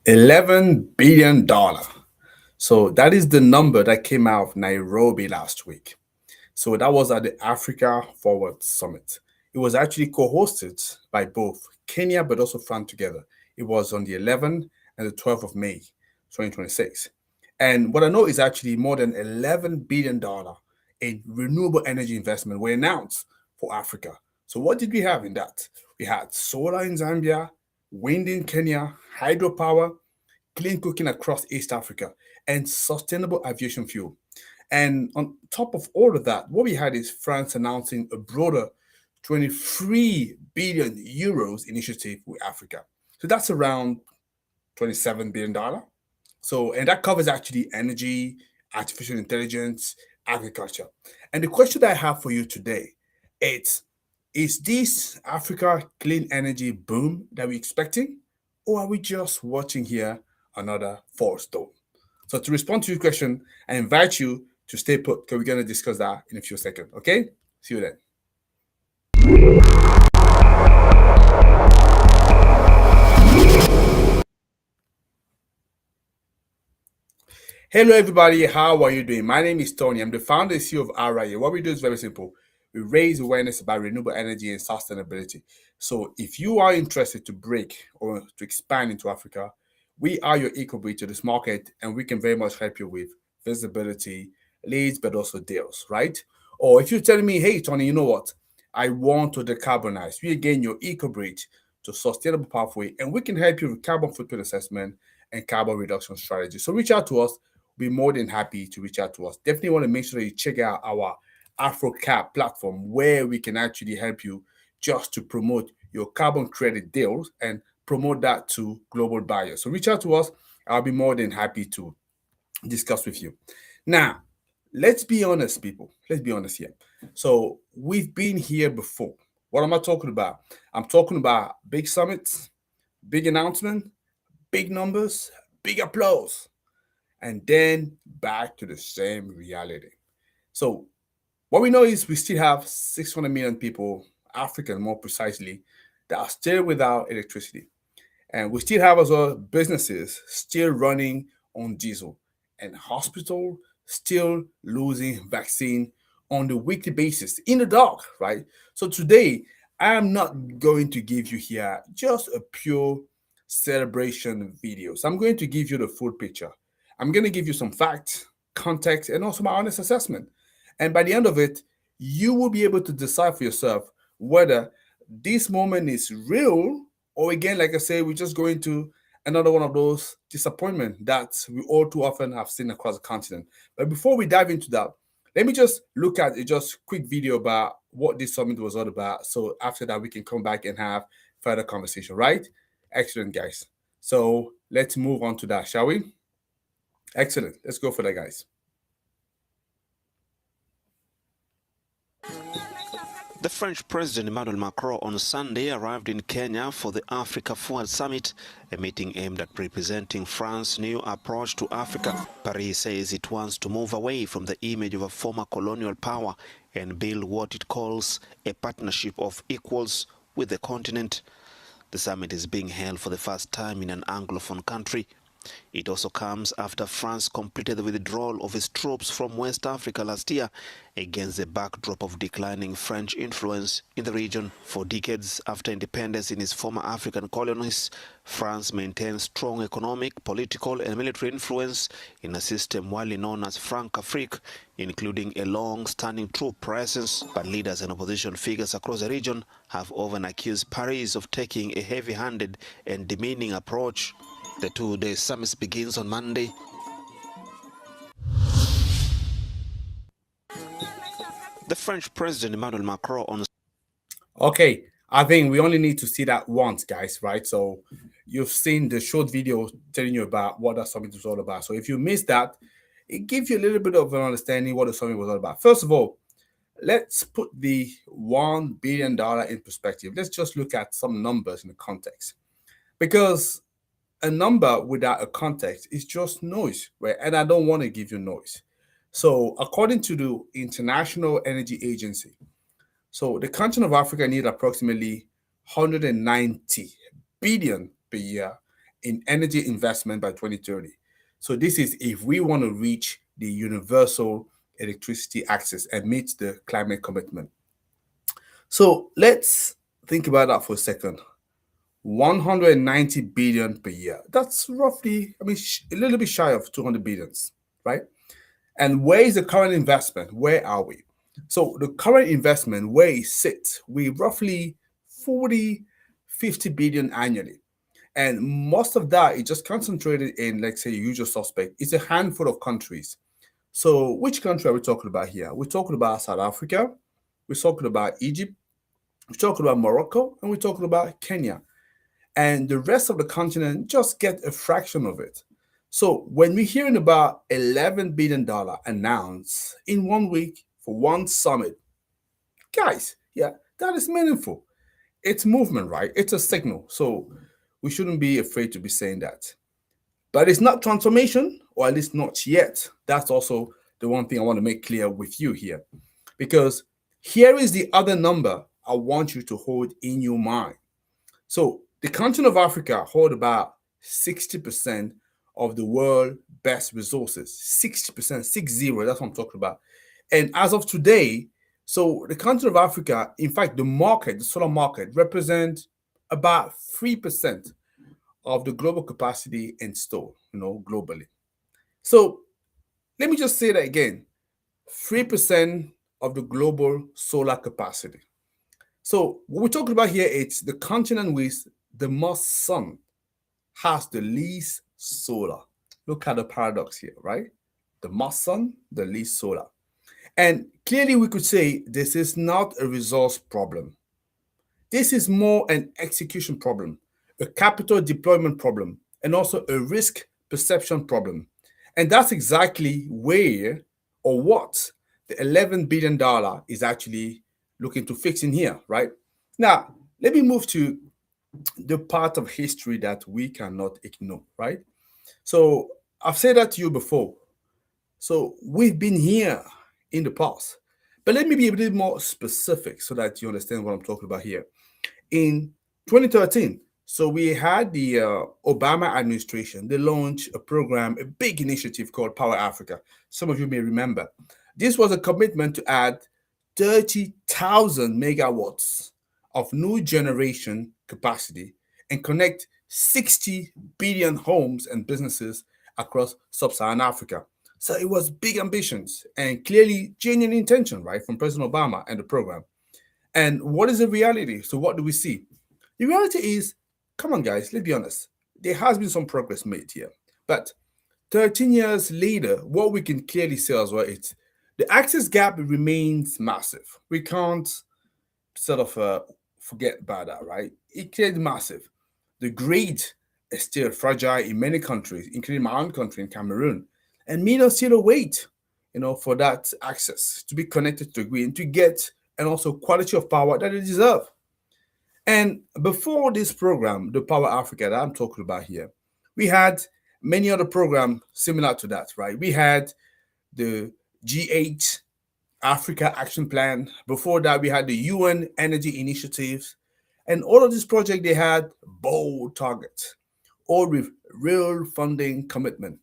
$11 billion. So that is the number that came out of Nairobi last week. So that was at the Africa Forward Summit. It was actually co-hosted by both Kenya but also France together. It was on the 11th and the 12th of May, 2026. And what I know is actually more than $11 billion in renewable energy investment were announced for Africa. So what did we have in that? We had solar in Zambia, wind in Kenya, hydropower, clean cooking across East Africa, and sustainable aviation fuel. And on top of all of that, what we had is France announcing a broader 23 billion euros initiative with Africa. So that's around $27 billion. So, and that covers actually energy, artificial intelligence, agriculture. And the question that I have for you today is this Africa clean energy boom that we're expecting, or are we just watching here another false dawn? So to respond to your question, I invite you to stay put because we're going to discuss that in a few seconds. Okay? See you then. Hello, everybody. How are you doing? My name is Tony. I'm the founder and CEO of RIA. What we do is very simple. We raise awareness about renewable energy and sustainability. So if you are interested to break or to expand into Africa, we are your eco bridge to this market, and we can very much help you with visibility, leads, but also deals, right? Or if you're telling me, hey, Tony, you know what? I want to decarbonize. We again your eco bridge to sustainable pathway, and we can help you with carbon footprint assessment and carbon reduction strategy. So reach out to us. Be more than happy to reach out to us. Definitely want to make sure that you check out our AfroCap platform where we can actually help you just to promote your carbon credit deals and promote that to global buyers. So reach out to us. I'll be more than happy to discuss with you. Now, let's be honest, people. Let's be honest here. So we've been here before. What am I talking about? I'm talking about big summits, big announcement, big numbers, big applause, and then back to the same reality. So what we know is we still have 600 million people, African more precisely, that are still without electricity. And we still have as well businesses still running on diesel and hospital still losing vaccine on the weekly basis in the dark, right? So today, I am not going to give you here just a pure celebration video. So I'm going to give you the full picture. I'm going to give you some facts, context, and also my honest assessment. And by the end of it, you will be able to decide for yourself whether this moment is real or again, like I say, we're just going to another one of those disappointments that we all too often have seen across the continent. But before we dive into that, let me just look at a just quick video about what this summit was all about. So after that, we can come back and have further conversation, right? Excellent, guys. So let's move on to that, shall we? Excellent. Let's go for that, guys. The French President Emmanuel Macron on Sunday arrived in Kenya for the Africa Forward Summit, a meeting aimed at representing France's new approach to Africa. Paris says it wants to move away from the image of a former colonial power and build what it calls a partnership of equals with the continent. The summit is being held for the first time in an Anglophone country. It also comes after France completed the withdrawal of its troops from West Africa last year against the backdrop of declining French influence in the region. For decades after independence in its former African colonies, France maintains strong economic, political and military influence in a system widely known as Francafrique, including a long-standing troop presence. But leaders and opposition figures across the region have often accused Paris of taking a heavy-handed and demeaning approach. The two-day summit begins on Monday. The French President Emmanuel Macron on... Okay, I think we only need to see that once, guys, right? So you've seen the short video telling you about what that summit was all about. So if you missed that, it gives you a little bit of an understanding what the summit was all about. First of all, let's put the $1 billion in perspective. Let's just look at some numbers in the context. Because a number without a context is just noise, right? And I don't want to give you noise. So according to the International Energy Agency, so the continent of Africa needs approximately 190 billion per year in energy investment by 2030. So this is if we want to reach the universal electricity access and meet the climate commitment. So let's think about that for a second. 190 billion per year. That's roughly, a little bit shy of 200 billions, right? And where is the current investment? Where are we? So the current investment, where it sits, we roughly 40, 50 billion annually. And most of that is just concentrated in, like say, usual suspect. It's a handful of countries. So which country are we talking about here? We're talking about South Africa, we're talking about Egypt, we're talking about Morocco, and we're talking about Kenya. And the rest of the continent just get a fraction of it. So when we're hearing about $11 billion announced in 1 week for one summit, guys, yeah, that is meaningful. It's movement, right? It's a signal. So we shouldn't be afraid to be saying that. But it's not transformation, or at least not yet. That's also the one thing I want to make clear with you here. Because here is the other number I want you to hold in your mind. So the continent of Africa hold about 60% of the world best resources. 60%, 60, that's what I'm talking about. And as of today, so the continent of Africa, in fact, the market, the solar market, represents about 3% of the global capacity installed, globally. So let me just say that again. 3% of the global solar capacity. So what we're talking about here, it's the continent with the most sun has the least solar. Look at the paradox here, right? The most sun, the least solar. And clearly we could say this is not a resource problem. This is more an execution problem, a capital deployment problem, and also a risk perception problem. And that's exactly where or what the $11 billion is actually looking to fix in here, right? Now, let me move to the part of history that we cannot ignore, right? So I've said that to you before. So we've been here in the past. But let me be a bit more specific so that you understand what I'm talking about here. In 2013, so we had the Obama administration. They launched a program, a big initiative called Power Africa. Some of you may remember. This was a commitment to add 30,000 megawatts of new generation capacity and connect 60 billion homes and businesses across sub-Saharan Africa. So it was big ambitions and clearly genuine intention, right, from President Obama and the program. And what is the reality? So what do we see? The reality is, come on, guys, let's be honest. There has been some progress made here. But 13 years later, what we can clearly say as well is the access gap remains massive. We can't sort of forget about that, right? It is massive. The grid is still fragile in many countries, including my own country in Cameroon. And millions still await, for that access to be connected to the grid and to get and also quality of power that they deserve. And before this program, the Power Africa that I'm talking about here, we had many other programs similar to that, right? We had the G8 Africa Action Plan. Before that, we had the UN Energy Initiatives. And all of these projects, they had bold targets, all with real funding commitment.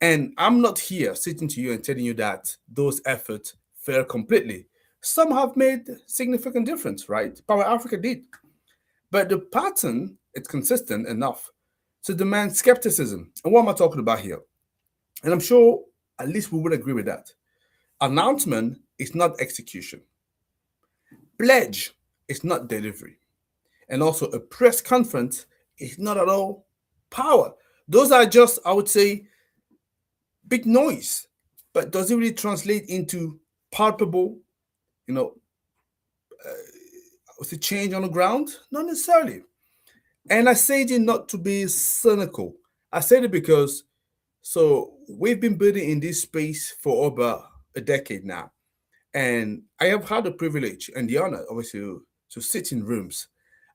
And I'm not here sitting to you and telling you that those efforts failed completely. Some have made significant difference, right? Power Africa did. But the pattern is consistent enough to demand skepticism. And what am I talking about here? And I'm sure at least we would agree with that. Announcement is not execution. Pledge is not delivery. And also a press conference is not at all power. Those are just, I would say, big noise. But does it really translate into palpable, was it change on the ground? Not necessarily. And I say it not to be cynical. I said it because we've been building in this space for over a decade now. And I have had the privilege and the honor, obviously, to sit in rooms.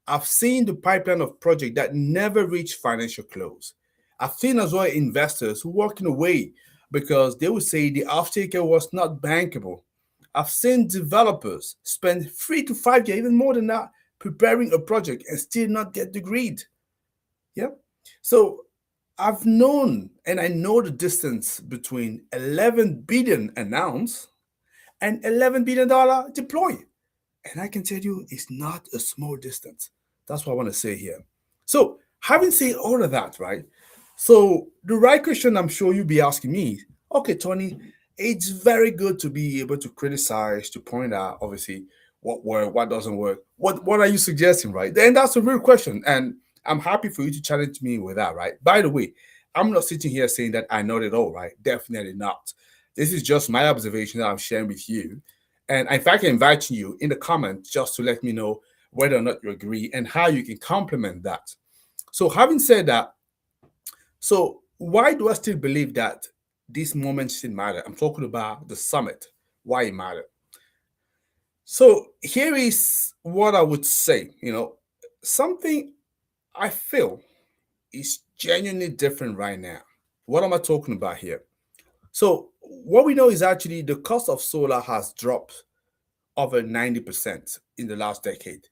I've seen the pipeline of projects that never reach financial close. I've seen as well investors who walking away because they would say the off-taker was not bankable. I've seen developers spend 3 to 5 years, even more than that, preparing a project and still not get the grid. Yeah. So I've known and I know the distance between 11 billion announced and $11 billion deploy. And I can tell you it's not a small distance. That's what I want to say here. So, having said all of that, right? So, the right question I'm sure you'll be asking me, okay, Tony, it's very good to be able to criticize, to point out, obviously, what works, what doesn't work. What are you suggesting, right? And that's a real question. And I'm happy for you to challenge me with that, right? By the way, I'm not sitting here saying that I know it all, right? Definitely not. This is just my observation that I'm sharing with you. And in fact, I invite you in the comments just to let me know whether or not you agree and how you can complement that. So, having said that, so why do I still believe that this moment still matter? I'm talking about the summit, why it matter. So, here is what I would say, something I feel is genuinely different right now. What am I talking about here? So, what we know is actually the cost of solar has dropped over 90% in the last decade.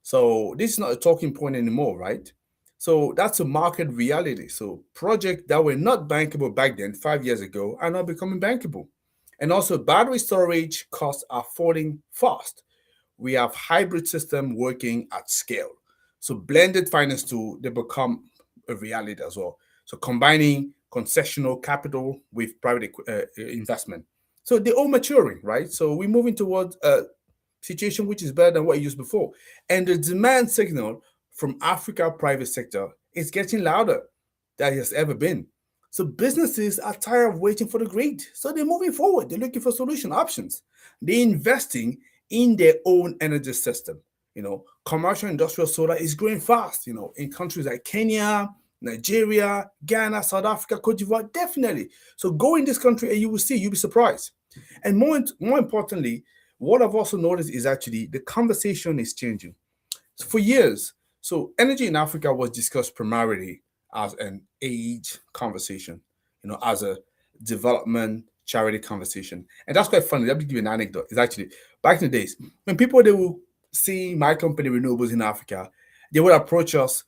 So this is not a talking point anymore, right? So that's a market reality. So projects that were not bankable back then, 5 years ago, are now becoming bankable. And also battery storage costs are falling fast. We have hybrid system working at scale. So blended finance tool, they become a reality as well. So combining concessional capital with private investment. So they're all maturing, right? So we're moving towards a situation which is better than what it used before. And the demand signal from Africa private sector is getting louder than it has ever been. So businesses are tired of waiting for the grid. So they're moving forward. They're looking for solution options. They're investing in their own energy system. Commercial industrial solar is growing fast, in countries like Kenya, Nigeria, Ghana, South Africa, Cote d'Ivoire, definitely. So go in this country and you will see, you'll be surprised. And more importantly, what I've also noticed is actually the conversation is changing. So for years, so energy in Africa was discussed primarily as an age conversation, as a development charity conversation. And that's quite funny. Let me give you an anecdote. It's actually back in the days when people they will see my company Renewables in Africa, they would approach us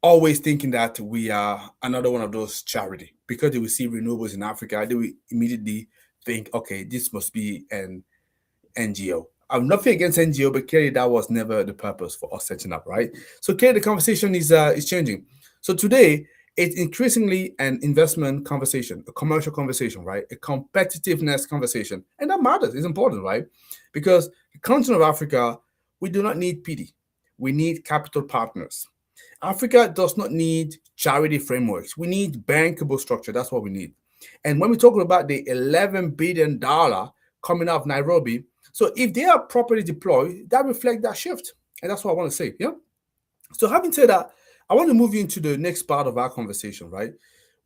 always thinking that we are another one of those charity because they will see renewables in Africa. They will immediately think, okay, this must be an NGO. I'm nothing against NGO, but clearly that was never the purpose for us setting up, right? So clearly the conversation is changing. So today it's increasingly an investment conversation, a commercial conversation, right? A competitiveness conversation, and that matters. It's important, right? Because the continent of Africa, we do not need PD. We need capital partners. Africa does not need charity frameworks. We need bankable structure. That's what we need. And when we're talking about the $11 billion coming out of Nairobi, so if they are properly deployed, that reflects that shift. And that's what I want to say. Yeah. So having said that, I want to move you into the next part of our conversation, right?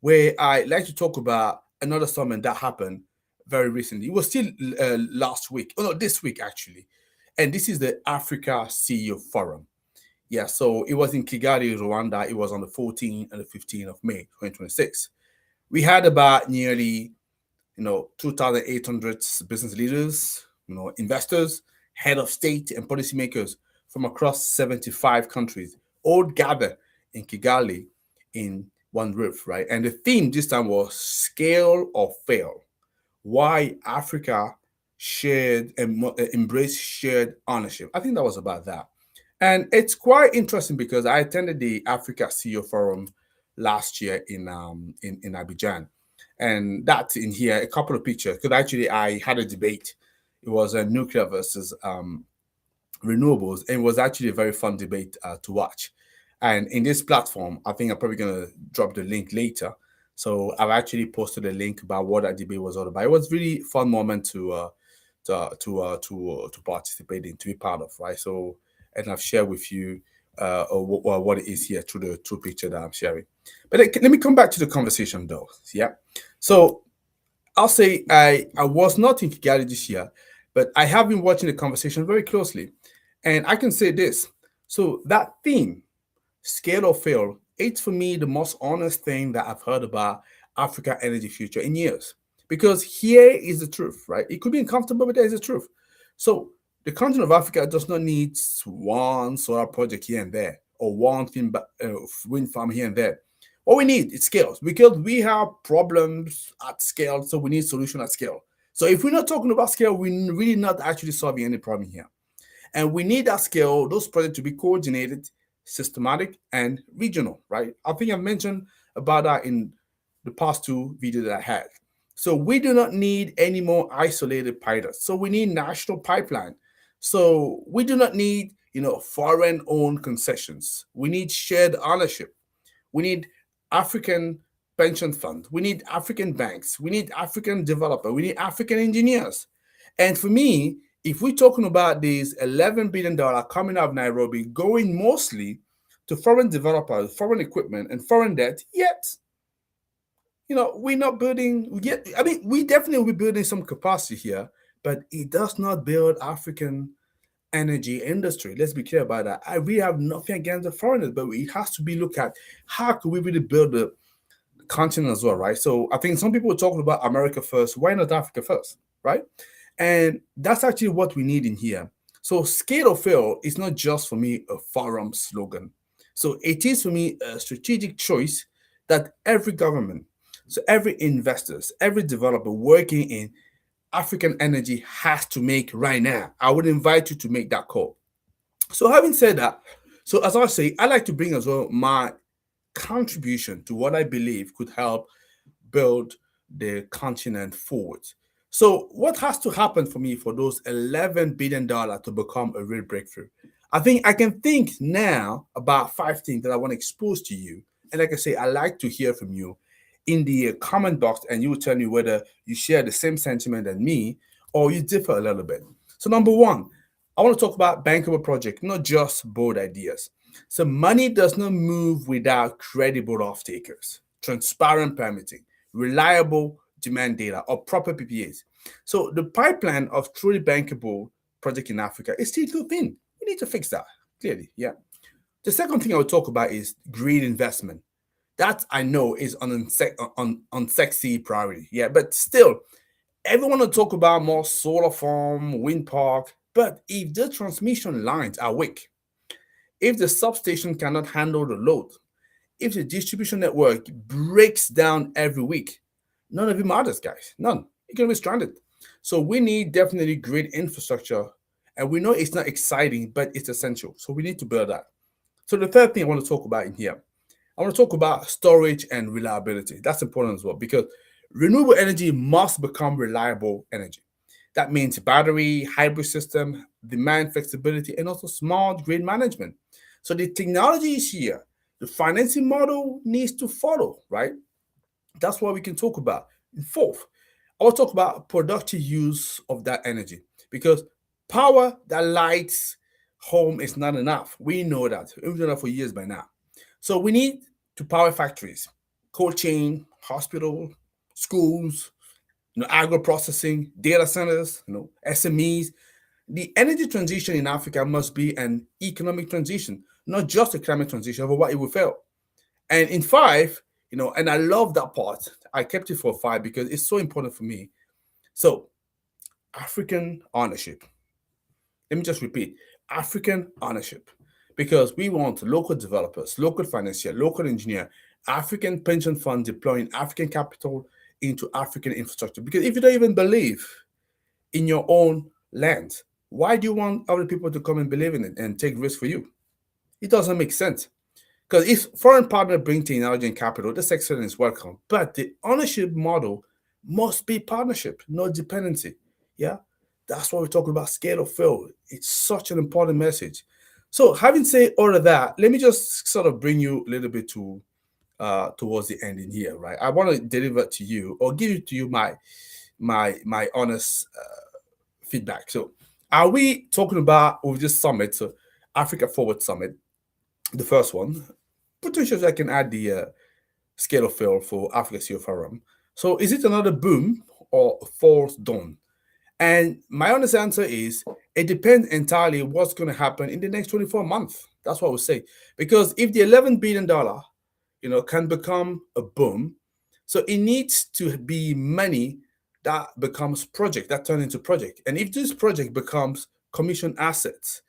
Where I like to talk about another summit that happened very recently. It was still last week. Oh no, this week actually. And this is the Africa CEO Forum. Yeah, so it was in Kigali, Rwanda. It was on the 14th and the 15th of May, 2026. We had about nearly 2,800 business leaders, investors, head of state and policymakers from across 75 countries, all gather in Kigali in one roof, right? And the theme this time was scale or fail. Why Africa shared and embraced shared ownership. I think that was about that. And it's quite interesting because I attended the Africa CEO Forum last year in Abidjan, and that's in here a couple of pictures because actually I had a debate. It was a nuclear versus renewables, and it was actually a very fun debate to watch. And in this platform, I think I'm probably gonna drop the link later. So I've actually posted a link about what that debate was all about. It was really fun moment to participate in, to be part of, right? So, and I've shared with you what it is here through the two picture that I'm sharing. But let me come back to the conversation though. Yeah. So I'll say I was not in Kigali this year, but I have been watching the conversation very closely, and I can say this. So that theme, scale or fail, it's for me the most honest thing that I've heard about Africa energy future in years. Because here is the truth, right? It could be uncomfortable, but there is the truth. So the continent of Africa does not need one solar project here and there or one wind farm here and there. What we need is scales because we have problems at scale, so we need solution at scale. So if we're not talking about scale, we're really not actually solving any problem here. And we need that scale, those projects to be coordinated, systematic, and regional, right? I think I've mentioned about that in the past two videos that I had. So we do not need any more isolated pilots. So we need national pipeline. So we do not need, foreign owned concessions. We need shared ownership. We need African pension fund. We need African banks. We need African developer. We need African engineers. And for me, if we're talking about these $11 billion coming out of Nairobi, going mostly to foreign developers, foreign equipment, and foreign debt, yet, we're not building yet. I mean, we definitely will be building some capacity here, but it does not build African energy industry. Let's be clear about that. I really have nothing against the foreigners, but it has to be looked at how could we really build the continent as well, right? So I think some people are talking about America first. Why not Africa first, right? And that's actually what we need in here. So scale or fail is not just for me a forum slogan. So it is for me a strategic choice that every government, so every investors, every developer working in African energy has to make right now. I would invite you to make that call. So having said that, so as I say, I like to bring as well my contribution to what I believe could help build the continent forward. So what has to happen for me for those $11 billion to become a real breakthrough? I think I can think now about five things that I want to expose to you. And like I say, I like to hear from you in the comment box, and you will tell me whether you share the same sentiment as me or you differ a little bit. So number one, I want to talk about bankable project, not just bold ideas. So money does not move without credible off-takers, transparent permitting, reliable demand data, or proper PPAs. So the pipeline of truly bankable project in Africa is still too thin. We need to fix that, clearly, yeah. The second thing I would talk about is green investment. That I know is an unsexy priority, yeah, but still, everyone will talk about more solar farm, wind park, but if the transmission lines are weak, if the substation cannot handle the load, if the distribution network breaks down every week, none of it matters, guys. None. You're going to be stranded. So we need definitely great infrastructure. And we know it's not exciting, but it's essential. So we need to build that. So the third thing I want to talk about in here, I want to talk about storage and reliability. That's important as well because renewable energy must become reliable energy. That means battery, hybrid system, demand flexibility, and also smart grid management. So the technology is here. The financing model needs to follow, right? That's what we can talk about. And fourth, I will talk about productive use of that energy because power that lights home is not enough. We know that. We've done that for years by now. So we need to power factories, cold chain, hospital, schools, agro processing, data centers, SMEs. The energy transition in Africa must be an economic transition, not just a climate transition, over what it will fail. And in five, and I love that part. I kept it for five because it's so important for me. So, African ownership. Let me just repeat African ownership because we want local developers, local financier, local engineer, African pension fund deploying African capital into African infrastructure. Because if you don't even believe in your own land, why do you want other people to come and believe in it and take risks for you? It doesn't make sense. Because if foreign partner bring technology and capital, this excellence is welcome. But the ownership model must be partnership, not dependency. Yeah, that's why we're talking about scale of fail. It's such an important message. So, having said all of that, let me just sort of bring you a little bit to towards the end in here, right? I want to deliver to you or give it to you my honest feedback. So, are we talking about with this summit, so Africa Forward Summit, the first one? Potentially, I can add the scale of fail for Africa CEO Forum. So, is it another boom or a false dawn? And my honest answer is it depends entirely what's going to happen in the next 24 months. That's what I would say. Because if the $11 billion, can become a boom, so it needs to be money that becomes project, that turn into project. And if this project becomes commission assets,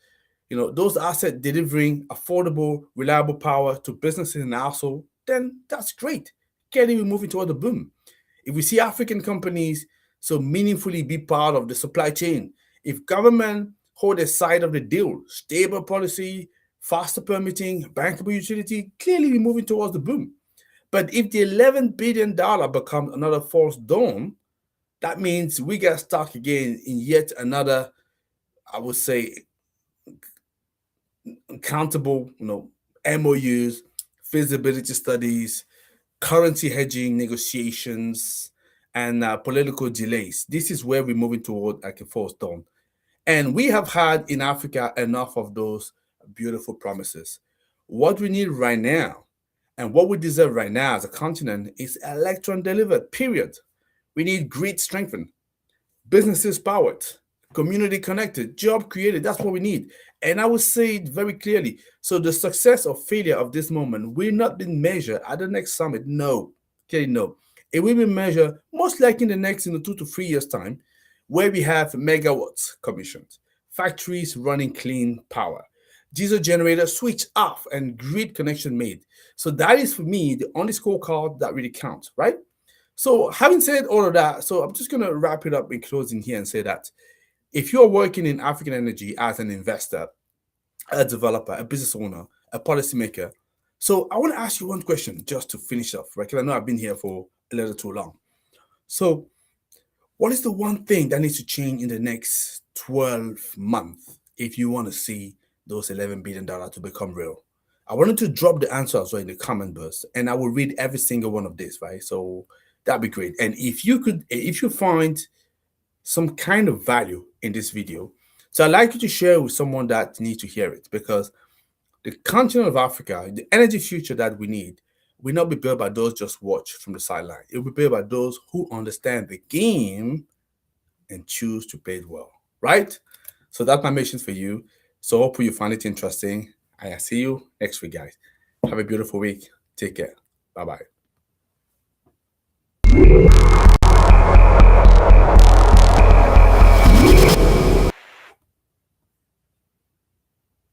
those assets delivering affordable, reliable power to businesses and household, then that's great. Clearly, we're moving toward the boom. If we see African companies so meaningfully be part of the supply chain, if government hold a side of the deal, stable policy, faster permitting, bankable utility, clearly we're moving towards the boom. But if the $11 billion becomes another false dawn, that means we get stuck again in yet another, I would say, accountable, MOUs, feasibility studies, currency hedging negotiations, and political delays. This is where we're moving toward like a false dawn. And we have had in Africa enough of those beautiful promises. What we need right now and what we deserve right now as a continent is electron delivered, period. We need grid strengthened, businesses powered, community connected, job created. That's what we need. And I would say it very clearly. So the success or failure of this moment will not be measured at the next summit. No, okay, no. It will be measured most likely in the next 2 to 3 years time, where we have megawatts commissioned, factories running clean power, diesel generators switch off, and grid connection made. So that is for me the only scorecard that really counts, right? So, having said all of that, so I'm just going to wrap it up in closing here and say that if you're working in African energy as an investor, a developer, a business owner, a policymaker, so I want to ask you one question just to finish off, right? Because I know I've been here for a little too long. So, what is the one thing that needs to change in the next 12 months if you want to see those $11 billion to become real? I wanted to drop the answer as well in the comment box, and I will read every single one of this, right? So that'd be great. And if you find some kind of value in this video, so I'd like you to share with someone that needs to hear it, because the continent of Africa, the energy future that we need, will not be built by those just watch from the sideline. It will be built by those who understand the game and choose to play it well, right? So that's my mission for you. So hopefully you find it interesting. I see you next week, guys. Have a beautiful week. Take care. Bye bye.